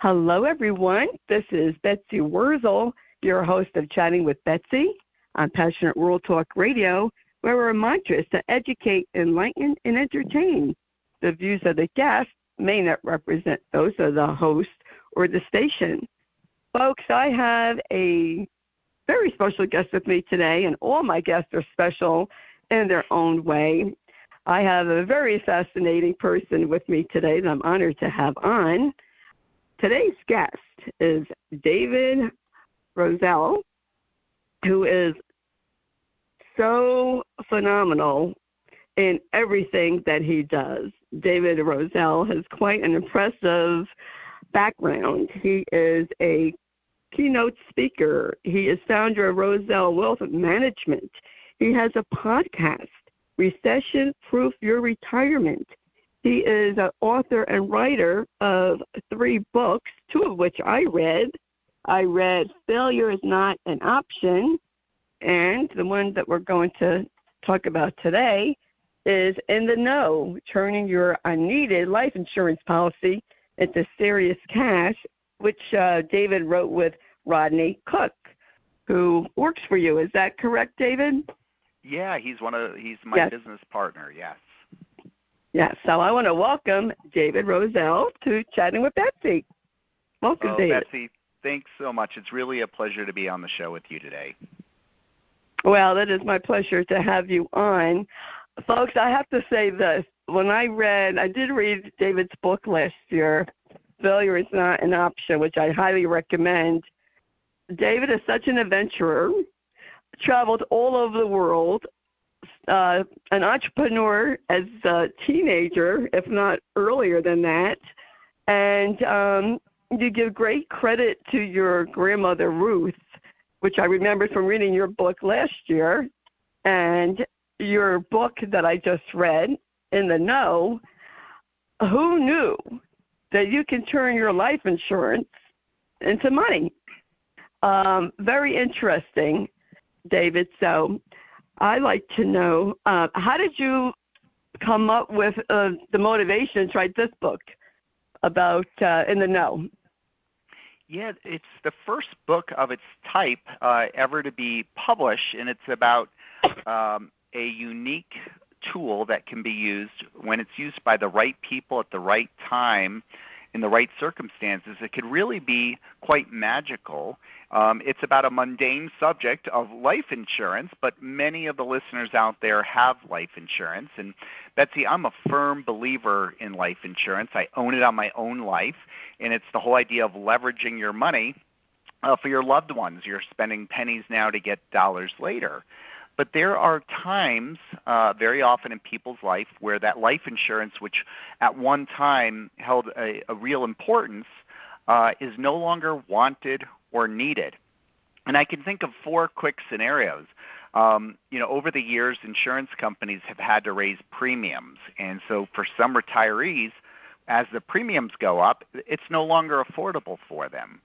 Hello, everyone. This is Betsy Rosell, your host of Chatting with Betsy on Passionate Rural Talk Radio, where our mantra is to educate, enlighten, and entertain. The views of the guests may not represent those of the host or the station. Folks, I have a very special guest with me today, and all my guests are special in their own way. I have a very fascinating person with me today that I'm honored to have on. Today's guest is David Rosell, who is so phenomenal in everything that he does. David Rosell has quite an impressive background. He is a keynote speaker. He is founder of Rosell Wealth Management. He has a podcast, Recession Proof Your Retirement. He is an author and writer of 3 books, 2 of which I read. I read Failure is Not an Option, and the one that we're going to talk about today is In the Know, Turning Your Unneeded Life Insurance Policy into Serious Cash, which David wrote with Rodney Cook, who works for you. Is that correct, David? Yeah, he's my business partner, yes. Yes, so I want to welcome David Rosell to Chatting with Betsy. Welcome, David. Betsy, thanks so much. It's really a pleasure to be on the show with you today. Well, it is my pleasure to have you on. Folks, I have to say this. When I did read David's book last year, Failure is Not an Option, which I highly recommend. David is such an adventurer, traveled all over the world, an entrepreneur as a teenager, if not earlier than that, and you give great credit to your grandmother, Ruth, which I remembered from reading your book last year, and your book that I just read, In the Know. Who knew that you can turn your life insurance into money? Very interesting, David. So I'd like to know, how did you come up with the motivation to write this book about In the Know? Yeah, it's the first book of its type ever to be published, and it's about a unique tool that can be used when it's used by the right people at the right time in the right circumstances. It could really be quite magical. It's about a mundane subject of life insurance, but many of the listeners out there have life insurance. And Betsy, I'm a firm believer in life insurance. I own it on my own life, and it's the whole idea of leveraging your money for your loved ones. You're spending pennies now to get dollars later. But there are times, very often in people's life, where that life insurance, which at one time held a real importance, is no longer wanted or needed. And I can think of 4 quick scenarios. Over the years, insurance companies have had to raise premiums. And so for some retirees, as the premiums go up, it's no longer affordable for them.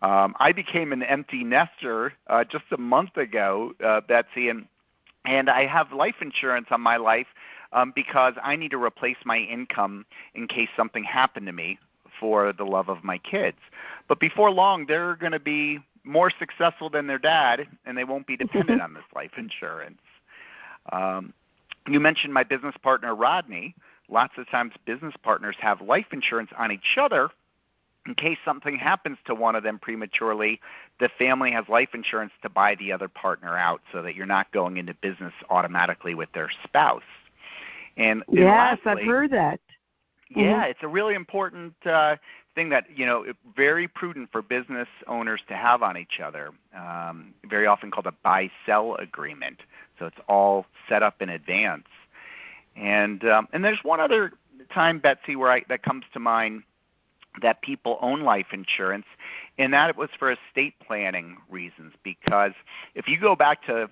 I became an empty nester just a month ago, Betsy, and I have life insurance on my life because I need to replace my income in case something happened to me for the love of my kids. But before long, they're going to be more successful than their dad, and they won't be dependent on this life insurance. You mentioned my business partner, Rodney. Lots of times business partners have life insurance on each other. In case something happens to one of them prematurely, the family has life insurance to buy the other partner out so that you're not going into business automatically with their spouse. And yes, lastly, I've heard that. Yeah, It's a really important thing that, very prudent for business owners to have on each other, very often called a buy-sell agreement. So it's all set up in advance. And there's one other time, Betsy, that comes to mind that people own life insurance, and that it was for estate planning reasons. Because if you go back to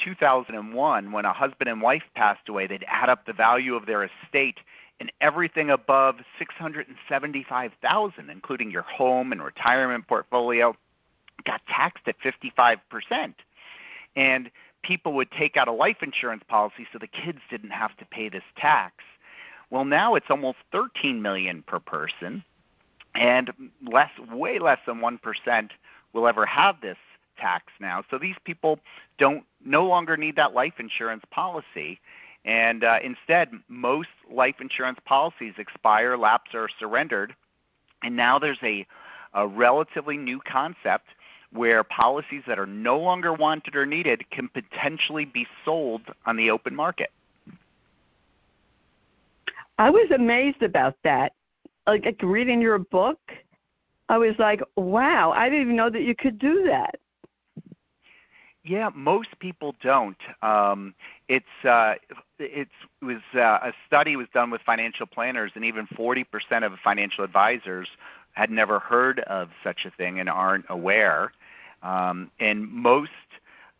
2001, when a husband and wife passed away, they'd add up the value of their estate, and everything above $675,000, including your home and retirement portfolio, got taxed at 55%. And people would take out a life insurance policy so the kids didn't have to pay this tax. Well, now it's almost $13 million per person. and way less than 1% will ever have this tax now. So these people no longer need that life insurance policy. And instead, most life insurance policies expire, lapse, or are surrendered. And now there's a relatively new concept where policies that are no longer wanted or needed can potentially be sold on the open market. I was amazed about that. Like reading your book, I was like, wow, I didn't even know that you could do that. Yeah, most people don't. It was a study was done with financial planners, and even 40% of financial advisors had never heard of such a thing and aren't aware. And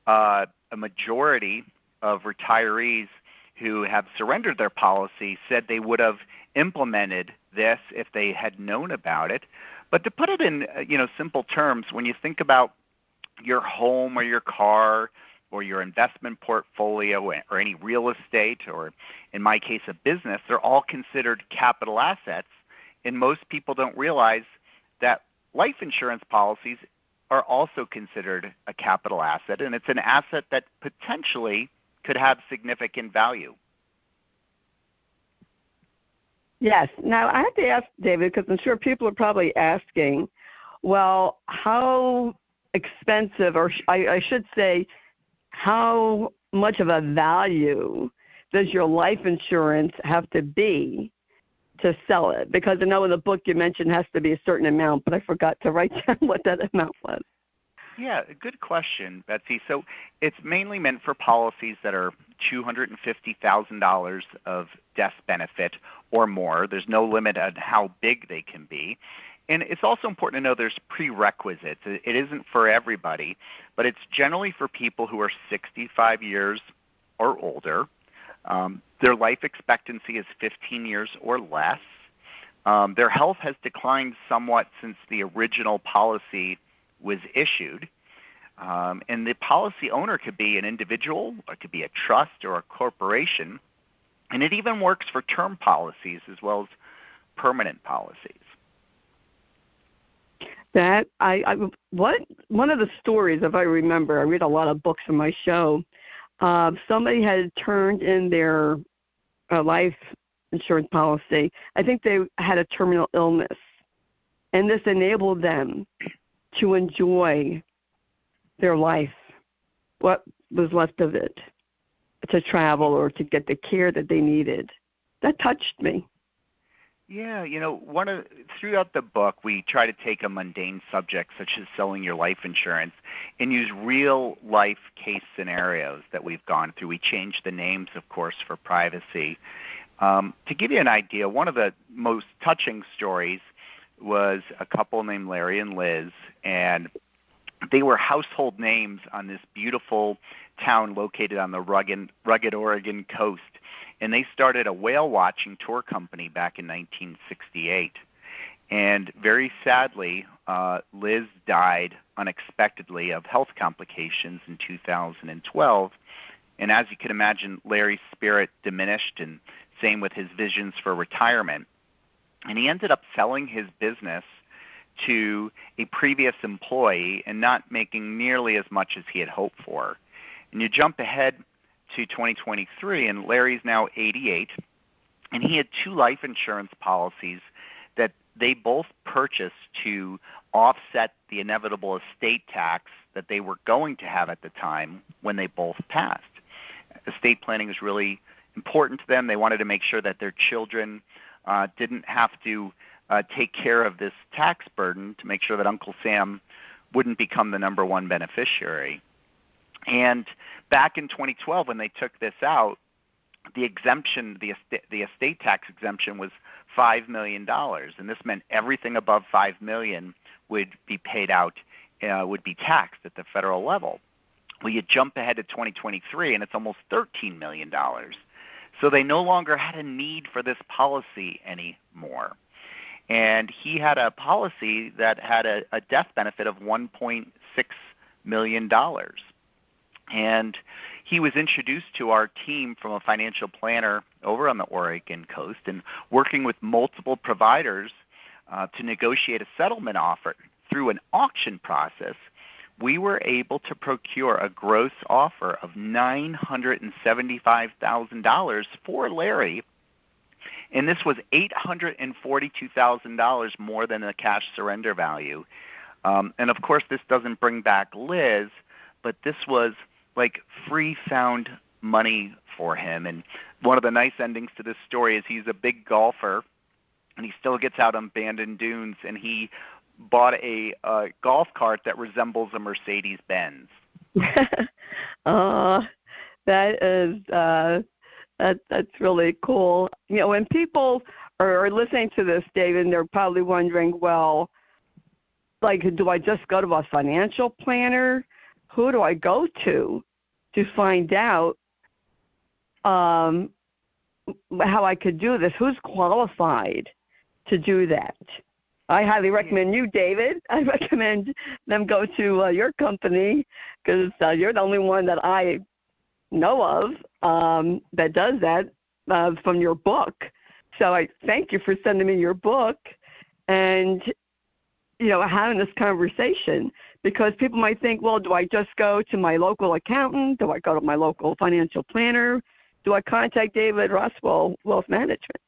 a majority of retirees who have surrendered their policy said they would have implemented this if they had known about it. But to put it in simple terms, when you think about your home or your car or your investment portfolio or any real estate or, in my case, a business, they're all considered capital assets. And most people don't realize that life insurance policies are also considered a capital asset, and it's an asset that potentially could have significant value. Yes. Now, I have to ask, David, because I'm sure people are probably asking, well, how expensive, or I should say, how much of a value does your life insurance have to be to sell it? Because I know in the book you mentioned it has to be a certain amount, but I forgot to write down what that amount was. Yeah, good question, Betsy. So it's mainly meant for policies that are $250,000 of death benefit or more. There's no limit on how big they can be. And it's also important to know there's prerequisites. It isn't for everybody, but it's generally for people who are 65 years or older. Their life expectancy is 15 years or less. Their health has declined somewhat since the original policy was issued. And the policy owner could be an individual, or it could be a trust or a corporation. And it even works for term policies as well as permanent policies. That one of the stories, if I remember, I read a lot of books on my show. Somebody had turned in their life insurance policy. I think they had a terminal illness, and this enabled them to enjoy their life, what was left of it, to travel or to get the care that they needed. That touched me. Yeah, throughout the book, we try to take a mundane subject such as selling your life insurance and use real life case scenarios that we've gone through. We changed the names, of course, for privacy. To give you an idea, one of the most touching stories was a couple named Larry and Liz, and they were household names on this beautiful town located on the rugged Oregon coast. And they started a whale watching tour company back in 1968. And very sadly, Liz died unexpectedly of health complications in 2012. And as you can imagine, Larry's spirit diminished, and same with his visions for retirement. And he ended up selling his business to a previous employee and not making nearly as much as he had hoped for. And you jump ahead to 2023, and Larry's now 88, and he had two life insurance policies that they both purchased to offset the inevitable estate tax that they were going to have at the time when they both passed. Estate planning is really important to them. They wanted to make sure that their children didn't have to take care of this tax burden, to make sure that Uncle Sam wouldn't become the number one beneficiary. And back in 2012, when they took this out, the exemption, the estate tax exemption, was $5 million, and this meant everything above $5 million would be paid out, would be taxed at the federal level. Well, you jump ahead to 2023, and it's almost $13 million. So they no longer had a need for this policy anymore. And he had a policy that had a death benefit of $1.6 million. And he was introduced to our team from a financial planner over on the Oregon coast, and working with multiple providers, to negotiate a settlement offer through an auction process, we were able to procure a gross offer of $975,000 for Larry, and this was $842,000 more than the cash surrender value. And of course, this doesn't bring back Liz, but this was like free found money for him. And one of the nice endings to this story is he's a big golfer, and he still gets out on abandoned dunes, and he bought a golf cart that resembles a Mercedes-Benz. That's really cool. You know, when people are listening to this, David, they're probably wondering, well, like, do I just go to a financial planner? Who do I go to find out how I could do this? Who's qualified to do that? I highly recommend you, David. I recommend them go to your company because you're the only one that I know of that does that from your book. So I thank you for sending me your book and, you know, having this conversation, because people might think, well, do I just go to my local accountant? Do I go to my local financial planner? Do I contact David Rosell Wealth Management?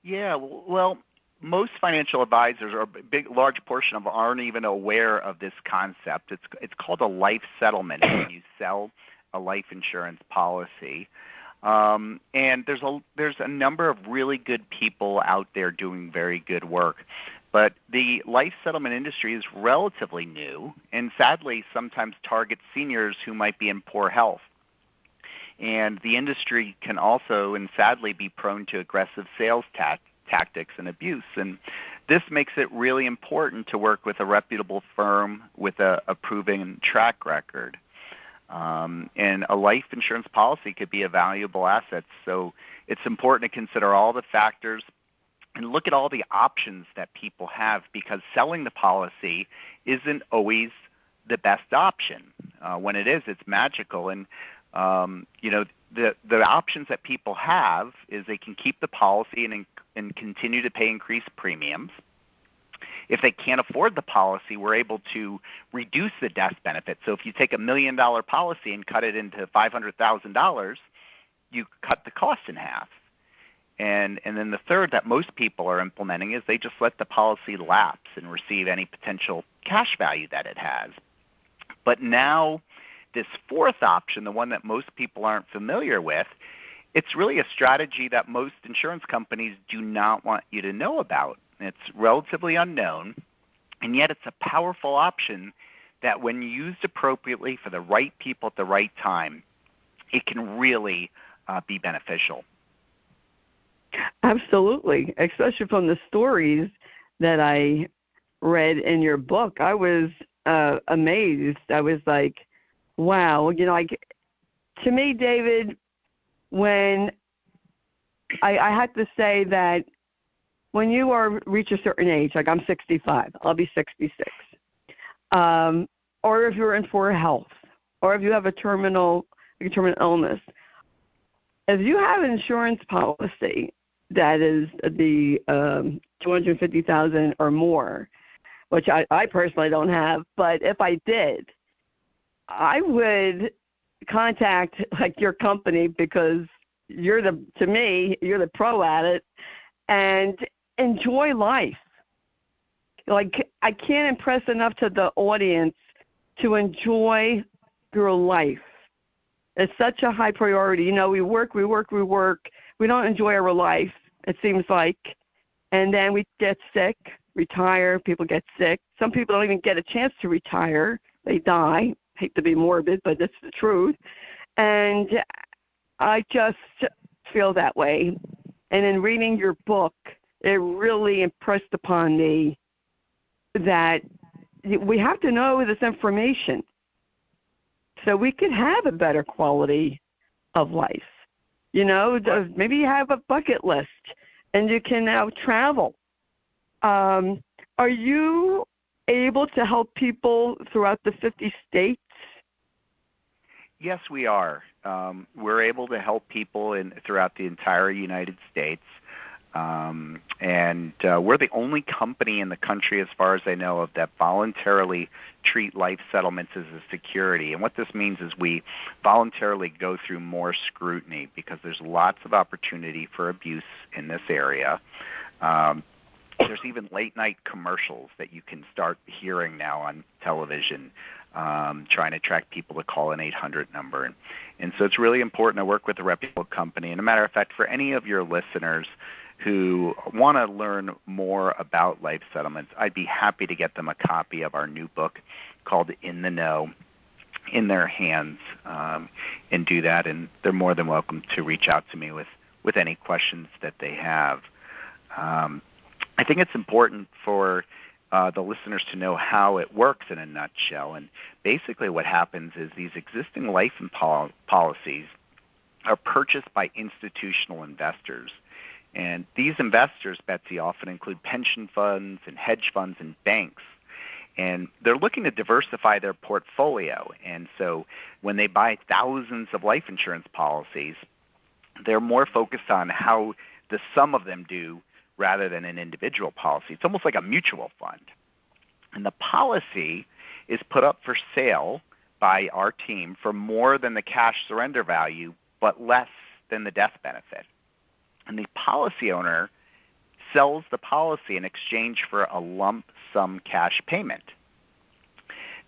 Yeah, well, most financial advisors, or a large portion of them, aren't even aware of this concept. It's called a life settlement when you sell a life insurance policy. And there's a number of really good people out there doing very good work. But the life settlement industry is relatively new, and sadly sometimes targets seniors who might be in poor health. And the industry can also, and sadly, be prone to aggressive sales tactics and abuse. And this makes it really important to work with a reputable firm with a proven track record. And a life insurance policy could be a valuable asset. So it's important to consider all the factors and look at all the options that people have, because selling the policy isn't always the best option. When it is, it's magical. And you know, the options that people have is they can keep the policy and continue to pay increased premiums. If they can't afford the policy, we're able to reduce the death benefit. So if you take $1 million policy and cut it into $500,000, you cut the cost in half. And then the third that most people are implementing is they just let the policy lapse and receive any potential cash value that it has. But now this fourth option, the one that most people aren't familiar with, it's really a strategy that most insurance companies do not want you to know about. It's relatively unknown, and yet it's a powerful option that when used appropriately for the right people at the right time, it can really be beneficial. Absolutely, especially from the stories that I read in your book. I was amazed. I was like, wow. You know, like, to me, David, when I had to say that when you reach a certain age, like I'm 65, I'll be 66, or if you're in poor health, or if you have a terminal illness, if you have an insurance policy that is the $250,000 or more, which I personally don't have, but if I did, I would contact like your company, because to me, you're the pro at it, and enjoy life. Like, I can't impress enough to the audience to enjoy your life. It's such a high priority. You know, we work. We don't enjoy our life, it seems like. And then we get sick, retire. People get sick. Some people don't even get a chance to retire. They die. Hate to be morbid, but that's the truth. And I just feel that way. And in reading your book, it really impressed upon me that we have to know this information so we can have a better quality of life. You know, maybe you have a bucket list and you can now travel. Are you able to help people throughout the 50 states? Yes, we are. We're able to help people throughout the entire United States. And we're the only company in the country, as far as I know of, that voluntarily treat life settlements as a security. And what this means is we voluntarily go through more scrutiny because there's lots of opportunity for abuse in this area. There's even late-night commercials that you can start hearing now on television trying to attract people to call an 800 number. And so it's really important to work with a reputable company. And as a matter of fact, for any of your listeners who want to learn more about life settlements, I'd be happy to get them a copy of our new book called In the Know in their hands and do that. And they're more than welcome to reach out to me with any questions that they have. I think it's important for the listeners to know how it works in a nutshell. And basically what happens is these existing life policies are purchased by institutional investors. And these investors, Betsy, often include pension funds and hedge funds and banks. And they're looking to diversify their portfolio. And so when they buy thousands of life insurance policies, they're more focused on how the sum of them do rather than an individual policy. It's almost like a mutual fund. And the policy is put up for sale by our team for more than the cash surrender value, but less than the death benefit. And the policy owner sells the policy in exchange for a lump sum cash payment.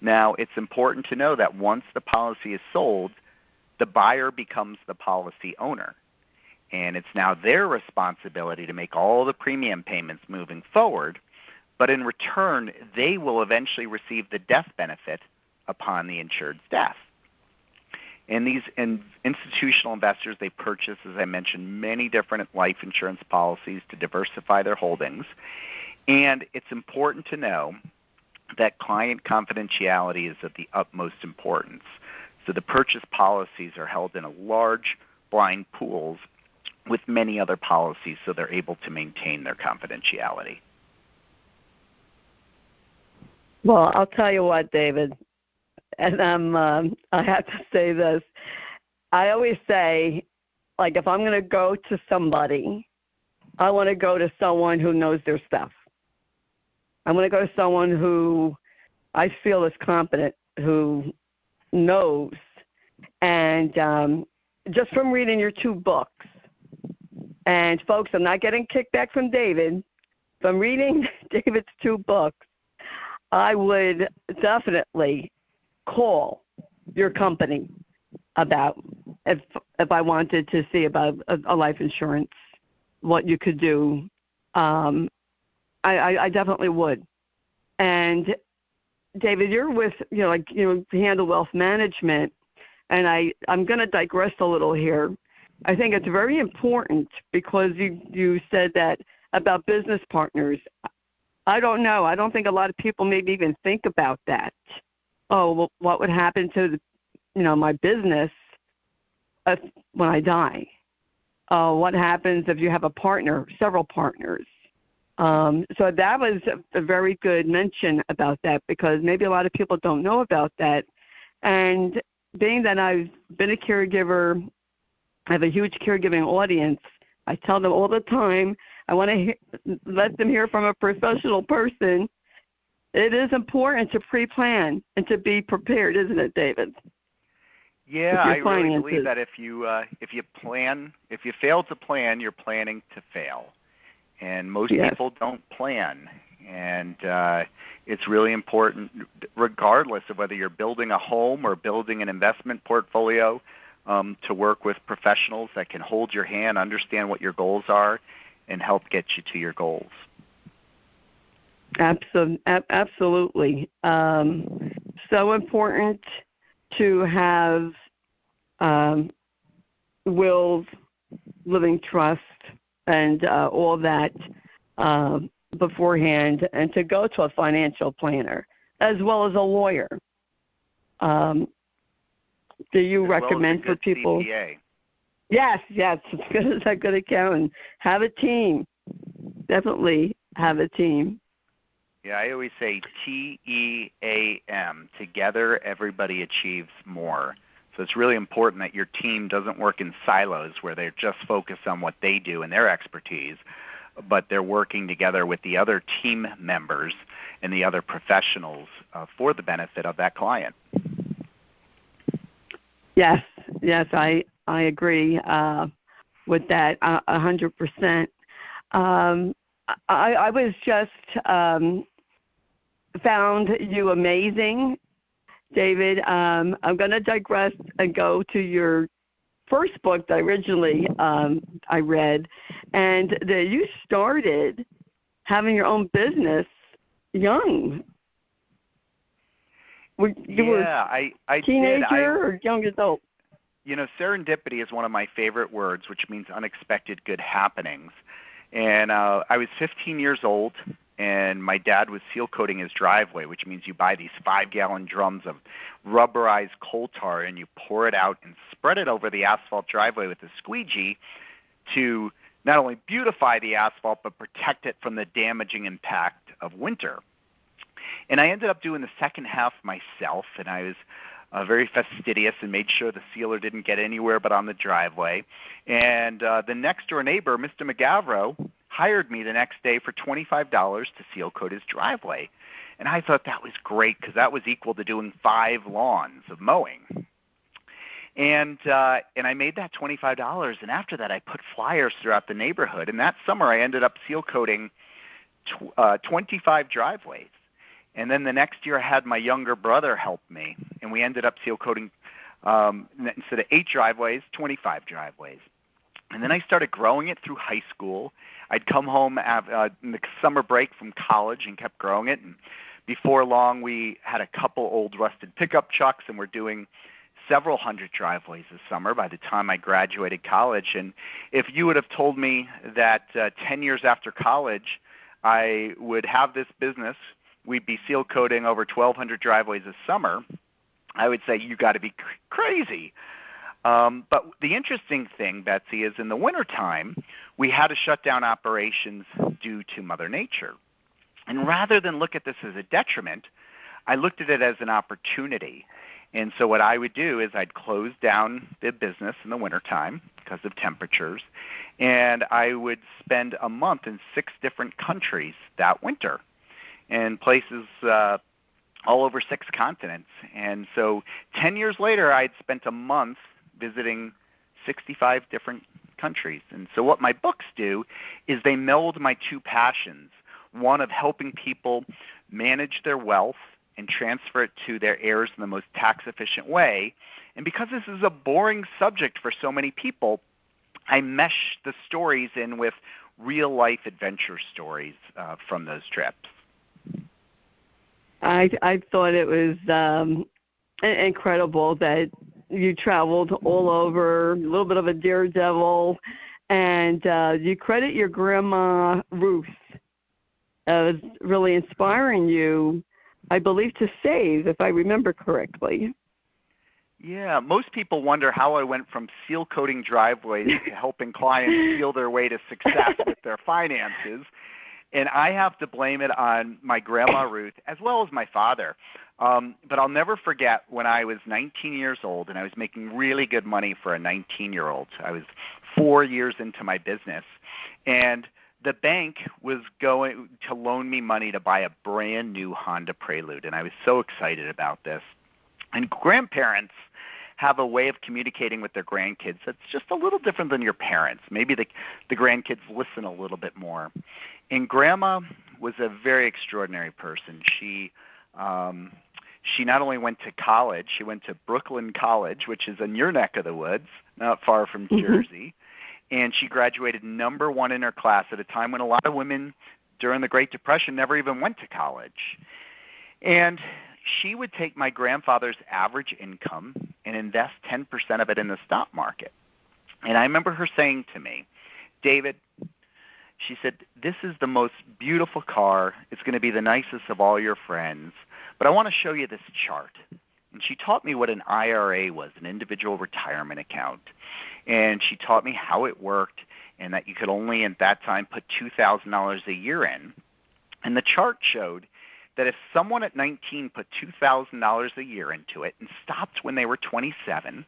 Now, it's important to know that once the policy is sold, the buyer becomes the policy owner. And it's now their responsibility to make all the premium payments moving forward, but in return, they will eventually receive the death benefit upon the insured's death. And these institutional investors, they purchase, as I mentioned, many different life insurance policies to diversify their holdings. And it's important to know that client confidentiality is of the utmost importance. So the purchase policies are held in a large blind pools with many other policies, so they're able to maintain their confidentiality. Well, I'll tell you what, David, and I have to say this. I always say, like, if I'm going to go to somebody, I want to go to someone who knows their stuff. I want to go to someone who I feel is competent, who knows. And just from reading your two books, and folks, I'm not getting kickback from David. From reading David's two books, I would definitely call your company about if I wanted to see about a life insurance, what you could do. I definitely would. And David, you're with handle wealth management, and I'm going to digress a little here. I think it's very important because you said that about business partners. I don't know. I don't think a lot of people maybe even think about that. Oh, well, what would happen to my business when I die? What happens if you have a partner, several partners? So that was a very good mention about that because maybe a lot of people don't know about that. And being that I've been a caregiver, I have a huge caregiving audience. I tell them all the time, I want to let them hear from a professional person. It is important to pre-plan and to be prepared, isn't it, David? Yeah, I really believe that if you fail to plan, you're planning to fail. And most people don't plan. And it's really important, regardless of whether you're building a home or building an investment portfolio, to work with professionals that can hold your hand, understand what your goals are, and help get you to your goals. Absolutely. So important to have wills, living trust, and all that beforehand, and to go to a financial planner as well as a lawyer. Do you recommend for people? CPA. Yes, as good as a good accountant. Have a team. Definitely have a team. Yeah, I always say T.E.A.M. Together, everybody achieves more. So it's really important that your team doesn't work in silos where they're just focused on what they do and their expertise, but they're working together with the other team members and the other professionals for the benefit of that client. Yes, I agree with that 100%. I was just found you amazing, David. I'm going to digress and go to your first book that originally I read, and that you started having your own business young. You were I teenager did. or young adult? You know, serendipity is one of my favorite words, which means unexpected good happenings. And I was 15 years old, and my dad was seal coating his driveway, which means you buy these 5-gallon drums of rubberized coal tar, and you pour it out and spread it over the asphalt driveway with a squeegee to not only beautify the asphalt, but protect it from the damaging impact of winter. And I ended up doing the second half myself, and I was very fastidious and made sure the sealer didn't get anywhere but on the driveway. And the next-door neighbor, Mr. McGavro, hired me the next day for $25 to seal coat his driveway. And I thought that was great because that was equal to doing 5 lawns of mowing. And I made that $25, and after that I put flyers throughout the neighborhood. And that summer I ended up seal coating 25 driveways. And then the next year I had my younger brother help me, and we ended up seal coating, instead of 8 driveways, 25 driveways. And then I started growing it through high school. I'd come home in the summer break from college and kept growing it. And before long, we had a couple old rusted pickup trucks, and we're doing several hundred driveways this summer by the time I graduated college. And if you would have told me that 10 years after college I would have this business, we'd be seal coating over 1,200 driveways a summer, I would say you got to be crazy. But the interesting thing, Betsy, is in the wintertime, we had to shut down operations due to Mother Nature. And rather than look at this as a detriment, I looked at it as an opportunity. And so what I would do is I'd close down the business in the wintertime because of temperatures, and I would spend a month in 6 different countries that winter, in places all over 6 continents. And so 10 years later, I'd spent a month visiting 65 different countries. And so what my books do is they meld my 2 passions, one of helping people manage their wealth and transfer it to their heirs in the most tax-efficient way. And because this is a boring subject for so many people, I mesh the stories in with real-life adventure stories from those trips. I thought it was incredible that you traveled all over, a little bit of a daredevil, and you credit your grandma, Ruth, as really inspiring you, I believe, to save, if I remember correctly. Yeah, most people wonder how I went from seal coating driveways to helping clients seal their way to success with their finances. And I have to blame it on my grandma, Ruth, as well as my father. But I'll never forget when I was 19 years old and I was making really good money for a 19-year-old. I was 4 years into my business. And the bank was going to loan me money to buy a brand new Honda Prelude. And I was so excited about this. And grandparents have a way of communicating with their grandkids that's just a little different than your parents. Maybe the grandkids listen a little bit more. And Grandma was a very extraordinary person. She not only went to college, she went to Brooklyn College, which is in your neck of the woods, not far from Jersey. And she graduated number 1 in her class at a time when a lot of women during the Great Depression never even went to college. And she would take my grandfather's average income and invest 10% of it in the stock market. And I remember her saying to me, David, she said, this is the most beautiful car. It's going to be the nicest of all your friends. But I want to show you this chart. And she taught me what an IRA was, an individual retirement account. And she taught me how it worked and that you could only at that time put $2,000 a year in. And the chart showed that if someone at 19 put $2,000 a year into it and stopped when they were 27,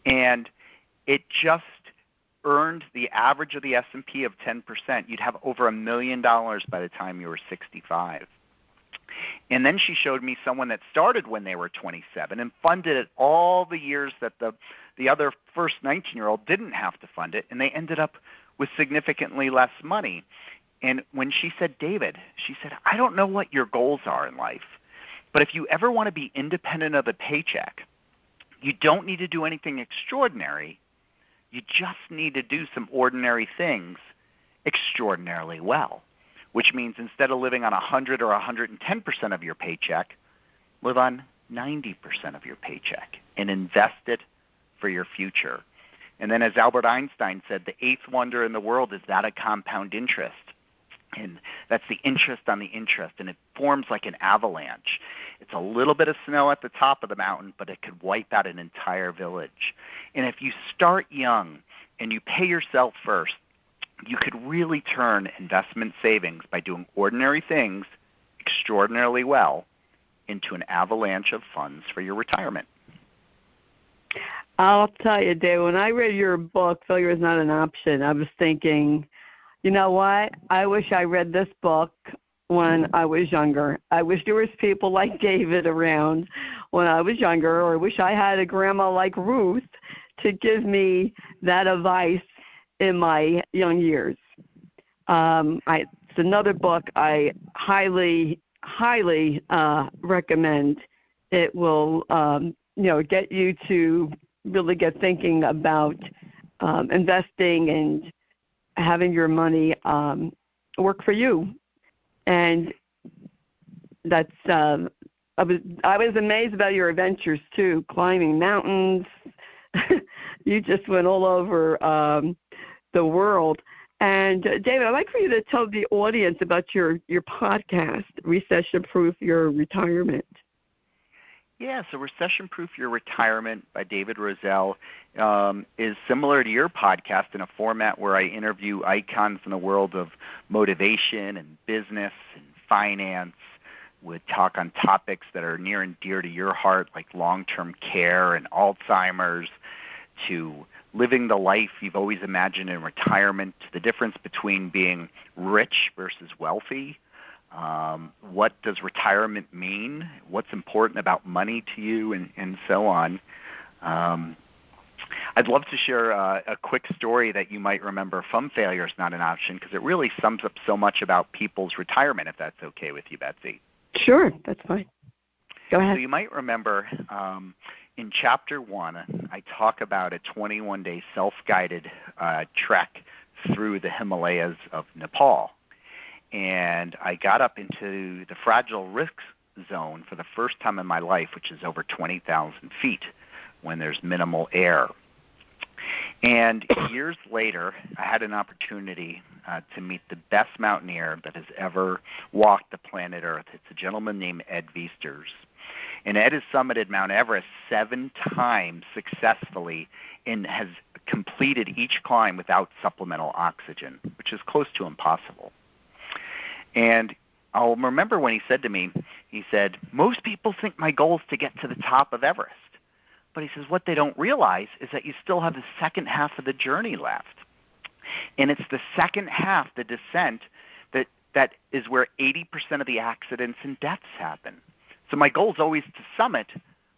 and it just earned the average of the S&P of 10%, you'd have over $1 million by the time you were 65. And then she showed me someone that started when they were 27 and funded it all the years that the other first 19-year-old didn't have to fund it, and they ended up with significantly less money. And when she said, David, she said, I don't know what your goals are in life, but if you ever want to be independent of the paycheck, you don't need to do anything extraordinary. You just need to do some ordinary things extraordinarily well, which means instead of living on 100 or 110% of your paycheck, live on 90% of your paycheck and invest it for your future. And then as Albert Einstein said, the eighth wonder in the world is that of compound interest. And that's the interest on the interest, and it forms like an avalanche. It's a little bit of snow at the top of the mountain, but it could wipe out an entire village. And if you start young and you pay yourself first, you could really turn investment savings by doing ordinary things extraordinarily well into an avalanche of funds for your retirement. I'll tell you, Dave, when I read your book, Failure is Not an Option, I was thinking, you know what? I wish I read this book when I was younger. I wish there was people like David around when I was younger, or I wish I had a grandma like Ruth to give me that advice in my young years. It's another book I highly recommend. It will, get you to really get thinking about investing and having your money work for you. And that's I was amazed about your adventures too, climbing mountains. You just went all over the world. And David, I'd like for you to tell the audience about your podcast, Recession Proof Your Retirement. Yeah, so Recession Proof Your Retirement by David Rosell is similar to your podcast in a format where I interview icons in the world of motivation and business and finance. We talk on topics that are near and dear to your heart, like long-term care and Alzheimer's, to living the life you've always imagined in retirement, to the difference between being rich versus wealthy. What does retirement mean? What's important about money to you, and so on. I'd love to share a quick story that you might remember from Failure is Not an Option, because it really sums up so much about people's retirement, if that's okay with you, Betsy. Sure, that's fine. Go ahead. So you might remember in Chapter 1, I talk about a 21-day self-guided trek through the Himalayas of Nepal. And I got up into the fragile risk zone for the first time in my life, which is over 20,000 feet when there's minimal air. And years later, I had an opportunity to meet the best mountaineer that has ever walked the planet Earth. It's a gentleman named Ed Viesturs. And Ed has summited Mount Everest 7 times successfully and has completed each climb without supplemental oxygen, which is close to impossible. And I'll remember when he said to me, he said, most people think my goal is to get to the top of Everest. But he says what they don't realize is that you still have the second half of the journey left. And it's the second half, the descent, that is where 80% of the accidents and deaths happen. So my goal is always to summit,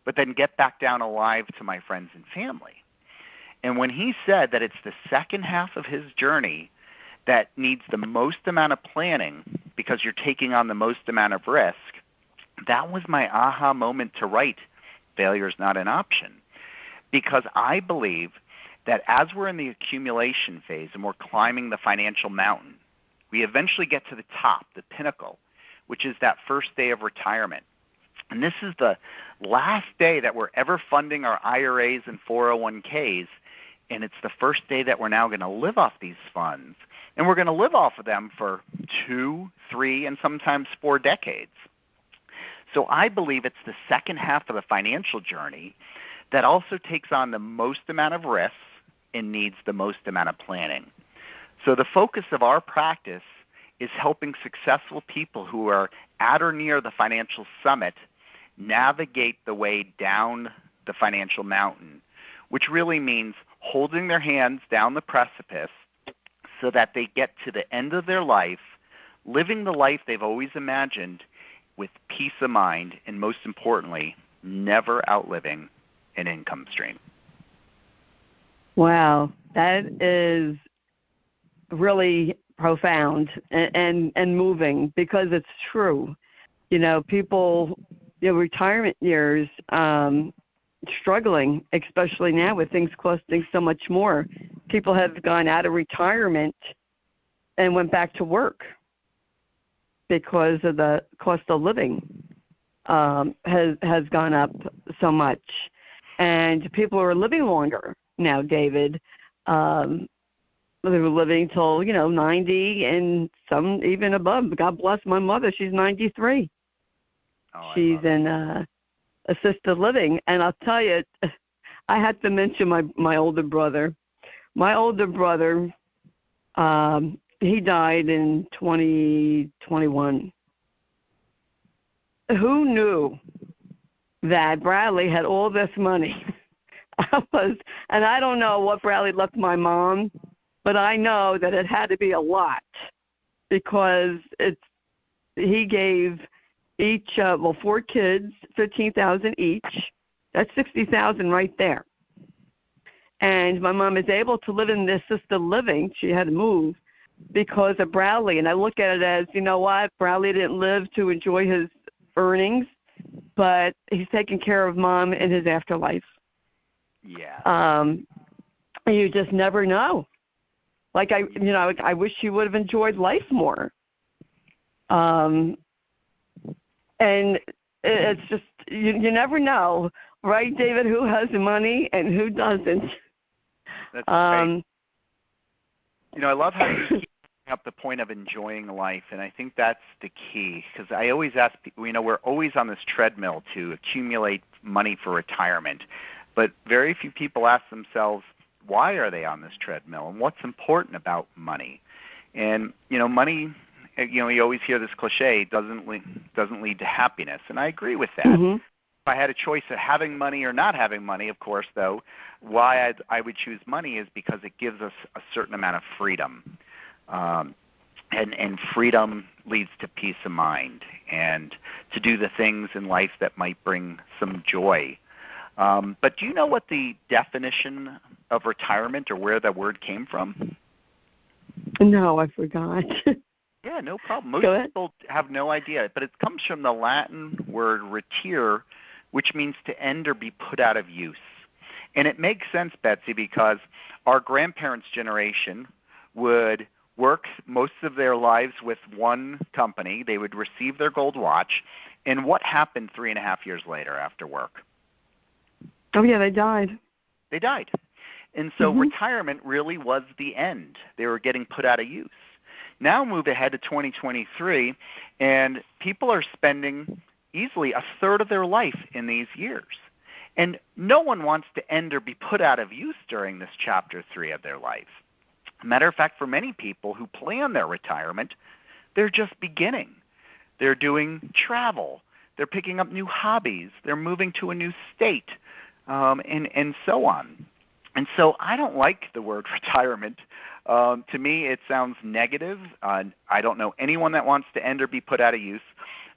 but then get back down alive to my friends and family. And when he said that it's the second half of his journey that needs the most amount of planning because you're taking on the most amount of risk, that was my aha moment to write Failure is Not an Option. Because I believe that as we're in the accumulation phase and we're climbing the financial mountain, we eventually get to the top, the pinnacle, which is that first day of retirement. And this is the last day that we're ever funding our IRAs and 401ks, and it's the first day that we're now going to live off these funds. And we're going to live off of them for 2, 3, and sometimes 4 decades. So I believe it's the second half of the financial journey that also takes on the most amount of risks and needs the most amount of planning. So the focus of our practice is helping successful people who are at or near the financial summit navigate the way down the financial mountain which really means holding their hands down the precipice so that they get to the end of their life, living the life they've always imagined with peace of mind, and most importantly, never outliving an income stream. Wow, that is really profound and moving, because it's true. People, retirement years, struggling, especially now with things costing so much more. People have gone out of retirement and went back to work because of the cost of living has gone up so much. And people are living longer now, David. They were living till, 90 and some even above. God bless my mother. She's 93. Oh, she's in assisted living. And I'll tell you, I had to mention my older brother. My older brother, he died in 2021. Who knew that Bradley had all this money? And I don't know what Bradley left my mom, but I know that it had to be a lot, because he gave each, 4 kids, $15,000 each. That's $60,000 right there. And my mom is able to live in this assisted living. She had to move because of Bradley. And I look at it as, you know what, Bradley didn't live to enjoy his earnings, but he's taking care of Mom in his afterlife. Yeah. You just never know. Like I wish he would have enjoyed life more. And it's just you never know, right, David? Who has the money and who doesn't? That's right. I love how you keep up the point of enjoying life, and I think that's the key, because I always ask people, we're always on this treadmill to accumulate money for retirement, but very few people ask themselves, why are they on this treadmill, and what's important about money? And, money, you always hear this cliche, doesn't lead to happiness, and I agree with that. Mm-hmm. If I had a choice of having money or not having money, of course, though, why I would choose money is because it gives us a certain amount of freedom. And freedom leads to peace of mind and to do the things in life that might bring some joy. But do you know what the definition of retirement or where that word came from? No, I forgot. Yeah, no problem. Most people have no idea, but it comes from the Latin word retire, which means to end or be put out of use. And it makes sense, Betsy, because our grandparents' generation would work most of their lives with one company. They would receive their gold watch. And what happened 3.5 years later after work? Oh, yeah, they died. They died. And so retirement really was the end. They were getting put out of use. Now move ahead to 2023, and people are spending easily a third of their life in these years. And no one wants to end or be put out of use during this chapter 3 of their life. Matter of fact, for many people who plan their retirement, they're just beginning. They're doing travel. They're picking up new hobbies. They're moving to a new state, and so on. And so I don't like the word retirement. To me, it sounds negative. I don't know anyone that wants to end or be put out of use.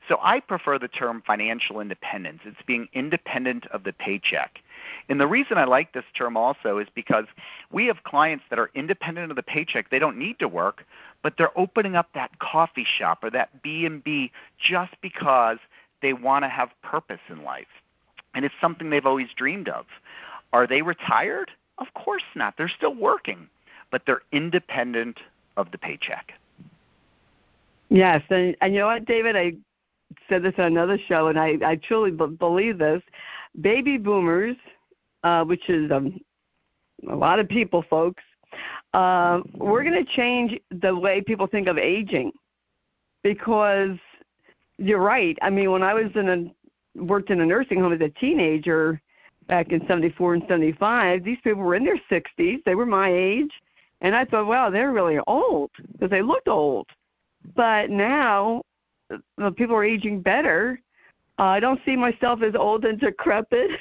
So I prefer the term financial independence. It's being independent of the paycheck. And the reason I like this term also is because we have clients that are independent of the paycheck. They don't need to work, but they're opening up that coffee shop or that B&B just because they want to have purpose in life. And it's something they've always dreamed of. Are they retired? Of course not. They're still working, but they're independent of the paycheck. Yes, and you know what, David? I said this on another show, and I truly believe this. Baby boomers, which is a lot of people, folks, we're going to change the way people think of aging, because you're right. I mean, when I was worked in a nursing home as a teenager back in 74 and 75, these people were in their 60s. They were my age, and I thought, wow, they're really old, because they looked old. But now people are aging better, I don't see myself as old and decrepit.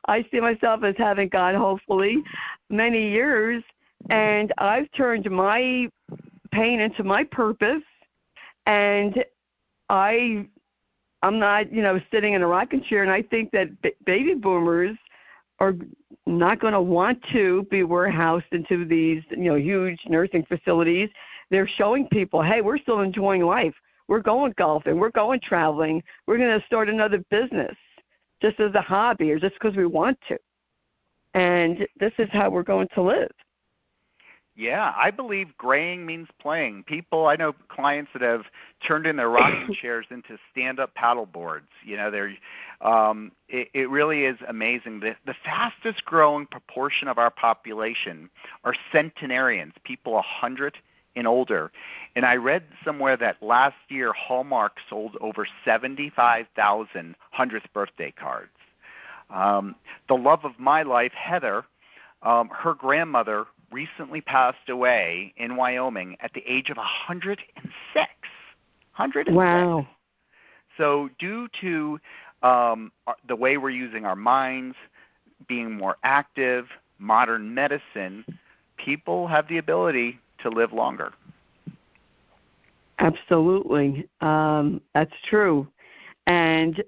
I see myself as having gone, hopefully, many years, and I've turned my pain into my purpose, and I'm not, sitting in a rocking chair, and I think that baby boomers are not going to want to be warehoused into these, huge nursing facilities. They're showing people, hey, we're still enjoying life. We're going golfing. We're going traveling. We're going to start another business just as a hobby or just because we want to. And this is how we're going to live. Yeah, I believe graying means playing. I know clients that have turned in their rocking chairs into stand-up paddle boards. It really is amazing. The fastest growing proportion of our population are centenarians, people 100 and older. And I read somewhere that last year Hallmark sold over 75,000 100th birthday cards. The love of my life, Heather, her grandmother recently passed away in Wyoming at the age of 106. 106. Wow. So due to the way we're using our minds, being more active, modern medicine, people have the ability to live longer. Absolutely. That's true. And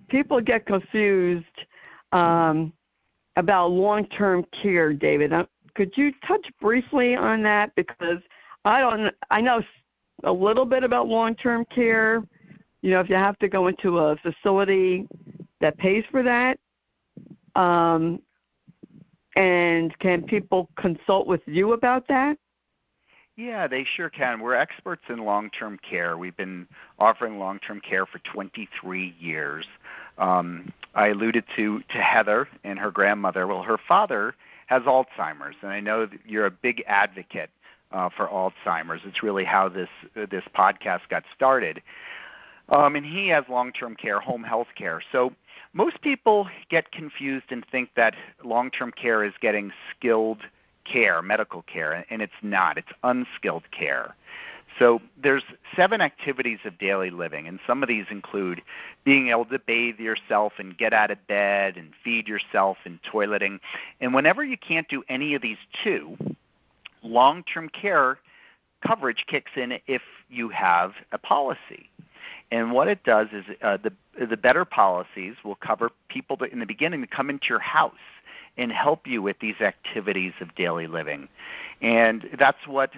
people get confused about long-term care, David. Could you touch briefly on that? Because I know a little bit about long-term care. If you have to go into a facility that pays for that, and can people consult with you about that? Yeah, they sure can. We're experts in long-term care. We've been offering long-term care for 23 years. I alluded to Heather and her grandmother. Well, her father has Alzheimer's, and I know that you're a big advocate for Alzheimer's. It's really how this podcast got started. And he has long-term care, home health care. So most people get confused and think that long-term care is getting skilled care, medical care, and it's not. It's unskilled care. So there's 7 activities of daily living, and some of these include being able to bathe yourself and get out of bed and feed yourself and toileting. And whenever you can't do any of these 2, long-term care coverage kicks in if you have a policy. And what it does is the better policies will cover people that in the beginning to come into your house and help you with these activities of daily living. And that's what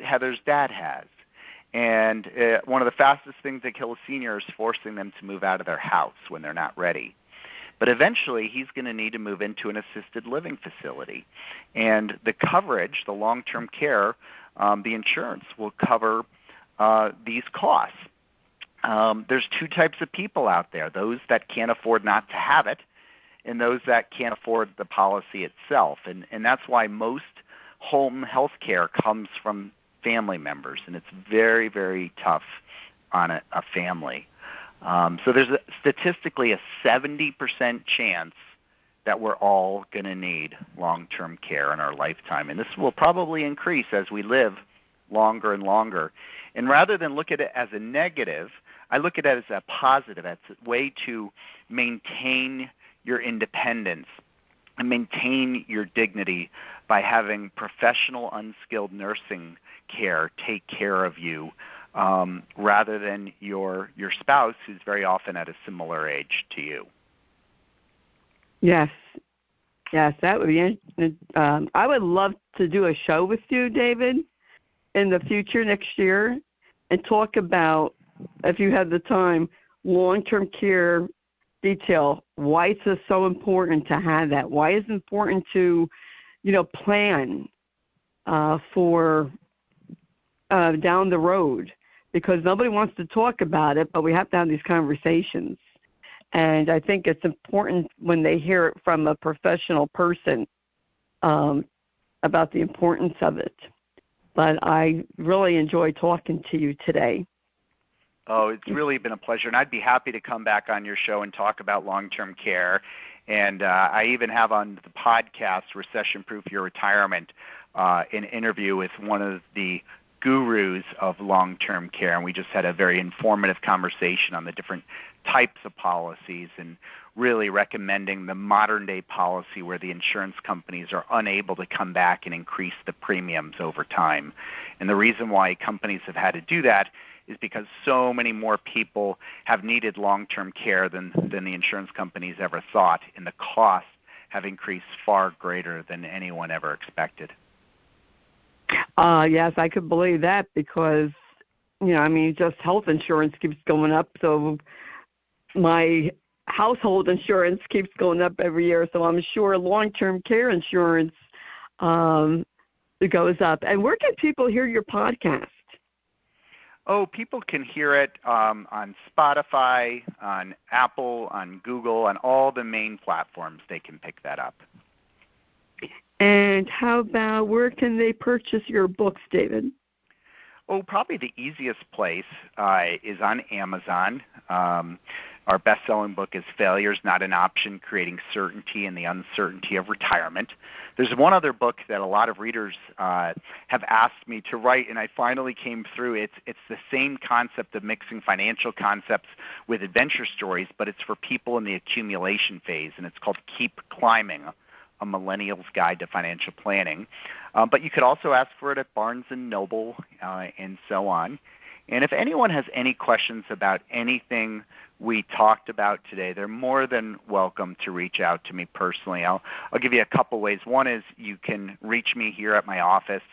Heather's dad has. And one of the fastest things that kill a senior is forcing them to move out of their house when they're not ready. But eventually he's going to need to move into an assisted living facility. And the coverage, the long-term care, the insurance will cover these costs. There's 2 types of people out there, those that can't afford not to have it and those that can't afford the policy itself. And that's why most home health care comes from family members, and it's very, very tough on a family. So there's statistically a 70% chance that we're all going to need long-term care in our lifetime, and this will probably increase as we live longer and longer. And rather than look at it as a negative, I look at it as a positive. It's a way to maintain your independence and maintain your dignity by having professional, unskilled nursing care take care of you rather than your spouse, who's very often at a similar age to you. Yes, that would be. I would love to do a show with you, David, in the future next year, and talk about, if you have the time, long-term care detail. Why it's just so important to have that. Why it's important to, plan for down the road, because nobody wants to talk about it, but we have to have these conversations. And I think it's important when they hear it from a professional person about the importance of it. But I really enjoy talking to you today. Oh, it's really been a pleasure, and I'd be happy to come back on your show and talk about long-term care. And I even have on the podcast, Recession Proof Your Retirement, an interview with one of the gurus of long-term care, and we just had a very informative conversation on the different types of policies and really recommending the modern-day policy where the insurance companies are unable to come back and increase the premiums over time. And the reason why companies have had to do that is because so many more people have needed long-term care than the insurance companies ever thought, and the costs have increased far greater than anyone ever expected. Yes, I could believe that because, just health insurance keeps going up, so my household insurance keeps going up every year, so I'm sure long-term care insurance goes up. And where can people hear your podcast? Oh, people can hear it on Spotify, on Apple, on Google, on all the main platforms. They can pick that up. And how about where can they purchase your books, David? Oh, probably the easiest place is on Amazon. Our best-selling book is Failure is Not an Option, Creating Certainty in the Uncertainty of Retirement. There's one other book that a lot of readers have asked me to write, and I finally came through. It's the same concept of mixing financial concepts with adventure stories, but it's for people in the accumulation phase, and it's called Keep Climbing, A Millennial's Guide to Financial Planning. But you could also ask for it at Barnes & Noble and so on. And if anyone has any questions about anything we talked about today, they're more than welcome to reach out to me personally. I'll give you a couple ways. One is you can reach me here at my office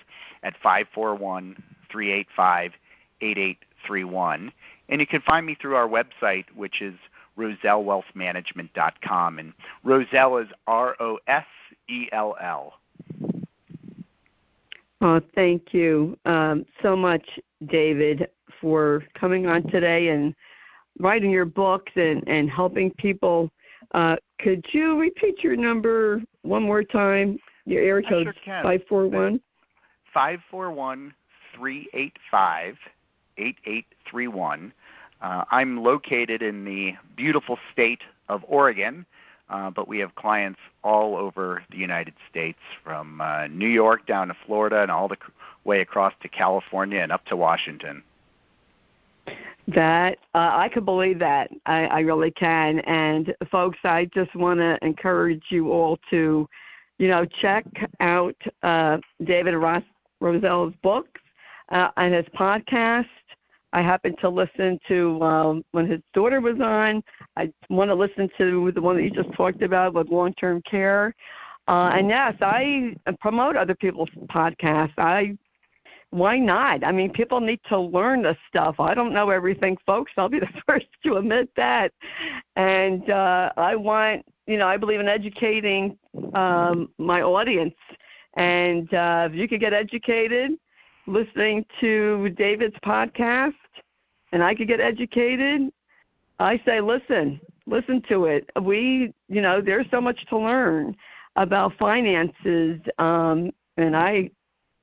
at 541-385-8831. And you can find me through our website, which is RosellWealthManagement.com. And Rosell is ROSELL. Oh, thank you so much, David, for coming on today and writing your books and helping people. Could you repeat your number one more time? Your area code is 541? 541-385-8831. I'm located in the beautiful state of Oregon, but we have clients all over the United States, from New York down to Florida and all the way across to California and up to Washington. That I could believe that. I really can. And folks, I just want to encourage you all to, check out David Rosell's books and his podcast. I happened to listen to when his daughter was on. I want to listen to the one that you just talked about with long-term care. And yes, I promote other people's podcasts. Why not? I mean, people need to learn this stuff. I don't know everything, folks. I'll be the first to admit that. And I believe in educating my audience. And if you could get educated listening to David's podcast and I could get educated, I say listen to it. There's so much to learn about finances, and I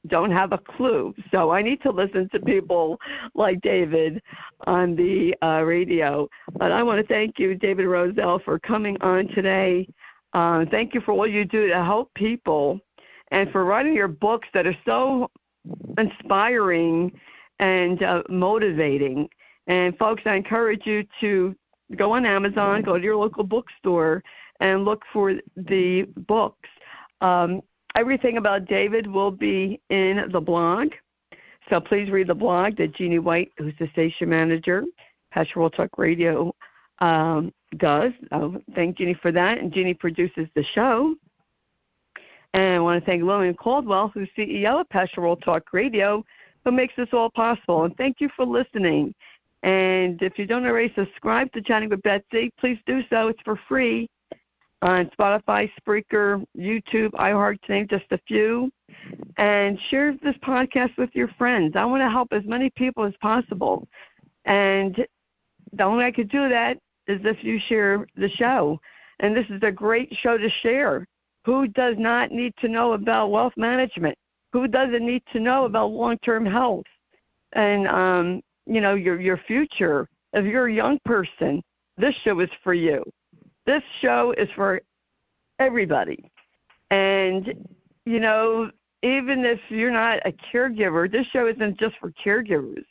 don't have a clue. So I need to listen to people like David on the radio. But I want to thank you, David Rosell, for coming on today. Thank you for all you do to help people and for writing your books that are so inspiring and motivating. And folks, I encourage you to go on Amazon, go to your local bookstore, and look for the books. Everything about David will be in the blog, so please read the blog that Jeannie White, who's the station manager, Pastoral Talk Radio, does. Thank Jeannie for that, and Jeannie produces the show. And I want to thank Lillian Caldwell, who's CEO of Pastoral Talk Radio, who makes this all possible. And thank you for listening. And if you don't already subscribe to Chatting with Betsy, please do so. It's for free on Spotify, Spreaker, YouTube, iHeart, to name just a few. And share this podcast with your friends. I want to help as many people as possible. And the only way I could do that is if you share the show. And this is a great show to share. Who does not need to know about wealth management? Who doesn't need to know about long-term health and, your future? If you're a young person, this show is for you. This show is for everybody. And, even if you're not a caregiver, this show isn't just for caregivers.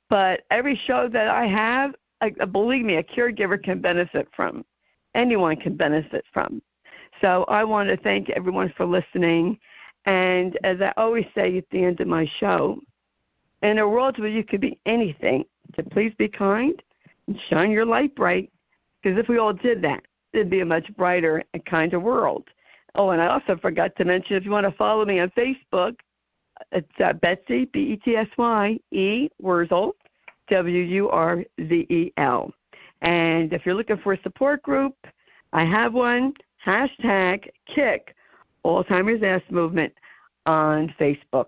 But every show that I have, believe me, a caregiver can benefit from. Anyone can benefit from. So I want to thank everyone for listening. And as I always say at the end of my show, in a world where you could be anything, to please be kind and shine your light bright. Because if we all did that, it'd be a much brighter and kinder world. Oh, and I also forgot to mention, if you want to follow me on Facebook, it's Betsy, B-E-T-S-Y, Wurzel, W-U-R-Z-E-L. And if you're looking for a support group, I have one, #Kick Alzheimer's Ass Movement on Facebook.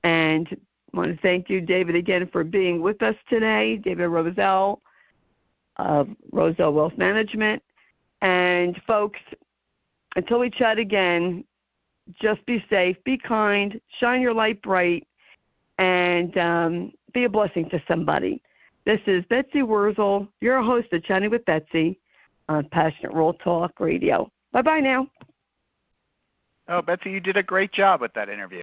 And I want to thank you, David, again for being with us today, David Rosell of Rosell Wealth Management. And folks, until we chat again, just be safe, be kind, shine your light bright, and be a blessing to somebody. This is Betsy Wurzel, your host of Chatting with Betsy on Passionate World Talk Radio. Bye-bye now. Oh, Betsy, you did a great job with that interview.